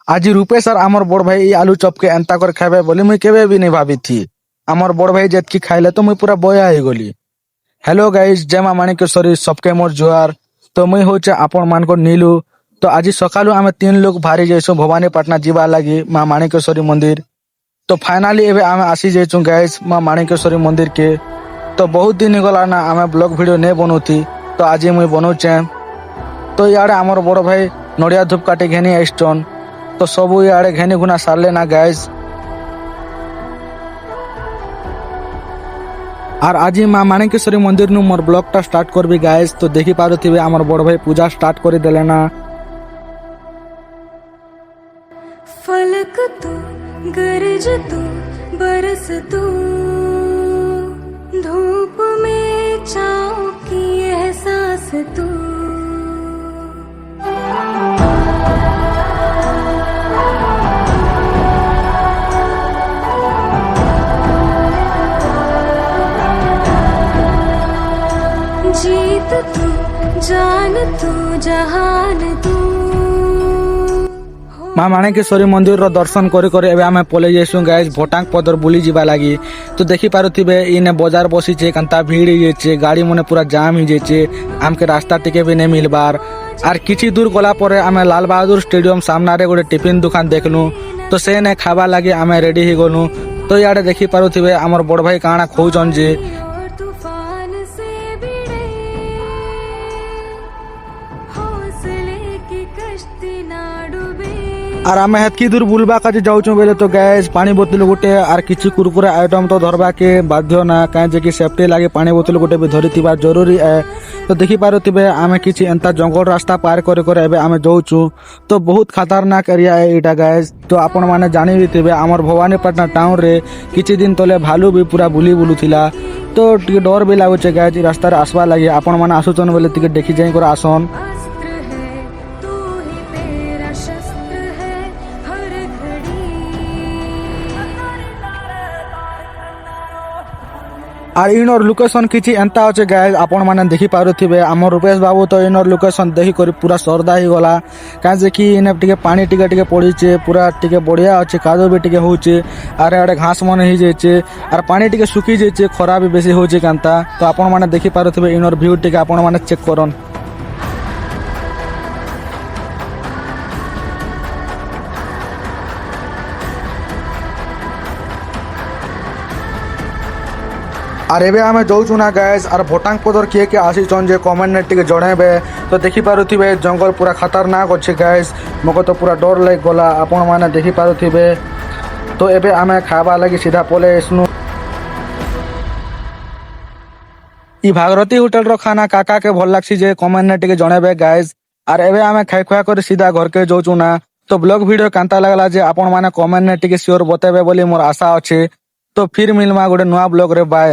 আজি রূপেশ আর আমার বড় ভাই এই আলু চপকে এন্তা করে খাবে বলে মুই কেবে বি নেই ভাবিথি। আমার বড় ভাই যেতকি খাইলে তো মুই পুরা বয়া হয়ে গলি। হ্যালো গাইজ, জয় মা মানিকেশ্বরী, সবকে মোর জোয়ার। তো মুই হচ্ছে আপন মানকর নীলু। তো আজি সকালু আমি 3 লোক বাহারি যাইছু ভবানীপাটনা ଯିବା লাগি মা মানিকেশ্বরী মন্দির। তো ফাইনালি এবে আমি আসি যাইছু গাইজ মা মানিকেশ্বরী মন্দির কে। তো বহুত দিন গলা না আমি ব্লগ ভিডিও নে বনুথি, তো আজি মুই বনুছে। তো ইয়াড়ে আমার বড় ভাই নড়িয়া ধূপকাঠি ঘেনি আসছন। তো সবু ইয়াড়ে ঘেনি গুনা সারলে না গাইজ। আর আজি মা মানিকেশ্বরী মন্দির নু মোর ব্লগটা স্টার্ট করবি গাইজ। তো দেখি পারুথিবে আমার বড় ভাই পূজা স্টার্ট করে দেলে না। फलक तू गरज तू बरस तू धूप में छाँव की एहसास तू जीत तू जान तू जहान तू মা মানিকেশ্বরী মন্দির দর্শন করে করে এবে আমি পলে যাইছু গাইজ ভোটাং পদর বুলি যা লাগি। তো দেখি পারুথিবে ইনে বজার বসিছে কান্তা ভিড় হয়েছে, গাড়ি মনে পুরা জাম হয়ে যাইছে, আমকে রাস্তা টিকে বি নেই মিলবার। আর কিছু দূর গলা পরে আমি লাল বাহাদুর স্টেডিয়াম সামনারে গোটে টিফিন দোকান দেখলু। তো সে নে খাবা লাগি আমি রেডি হয়ে গলু। তো ইয়াড়ে দেখি পারুথিবে আমার বড় ভাই কাଣା খৌছন যে और तूफान से भिड़े हौसले की कश्ती ना डूबे আর আমি হেতকি দূর বুলবা কাজে যাউছু বেলে তো গ্যাস পানি বোতল গোটে আর কিছু কুরকুরে আইটম তো ধরবাকে বাধ্য না, কাঁ যে কি সেফটি লাগে পানি বোতল গোটে বি ধরিଥିବା জরুরি এ। তো দেখি পারুথিবে আমি কিছু এন্তা জঙ্গল রাস্তা পার করে করে এবে আমি যাউছু। তো বহুত খতরনাক এরিয়া এইটা গ্যাস। তো আপন মানে জানি থিবে আমার ভবানীপাটনা টাউন রে কিছু দিন তলে ভালু বি পুরা বুলি বুলুথিলা। তো টিকে ডর বি লাগুছে গ্যাস এই রাস্তার আসবা লাগি। আপন মানে আসুছন বলে টিকে দেখি যাই করে আসন। अस्त्र है तू ही तेरा शस्त्र है हर घड़ी আর ইনর লোকেশন কিছু এন্তা আছে গাইজ আপন মানে দেখি পারুথিবে। আমার রূপেশ বাবু তো ইনর লোকেশন দেখি করে পুরা সরদা হয়ে গলা। কাঁ যে কি ইনে টিকে পানি টিকে টিকে পড়িছে, পুরা টিকে বড়িয়া আছে, কাদো বি টিকে হচ্ছে, আর আড়ে ঘাস মনে হয়ে যাইছে, আর পানি টিকে শুকি যাইছে, খরা বি বেশি হচ্ছে কান্তা। তো আপন মানে দেখি পারুথিবে ইনর ভিউ টিকে আপন মানে চেক করন। আর এবে আমি যাউছু না গাইজ। আর ভোটাং পদর কিয়ে কিয়ে আসিছন যে কমেন্টে টিকে জনাইবে। তো দেখি পারুথিবে জঙ্গল পুরা খতরনাক আছে গাইজ, মকে তো পুরা ডর লাগ গলা। আপন মানে দেখি পারুথিবে। তো এবে আমি খাবা লাগি সিধা পলে এসনু। ই ভাগরতী হোটেলর খানা কাকাকে ভাল লাগছি যে কমেন্টে টিকে জনাইবে গাইজ। আর এবে আমি খাই খুয়া করে সিধা ঘরকে যাউছু না। তো ব্লগ ভিডিও কান্তা লাগলা যে আপন মানে কমেন্টে টিকে সিওর বতাইবে বলে মোর আশা আছে। তো ফির মিলমা গোটে নয়া ব্লগ রে, বাই।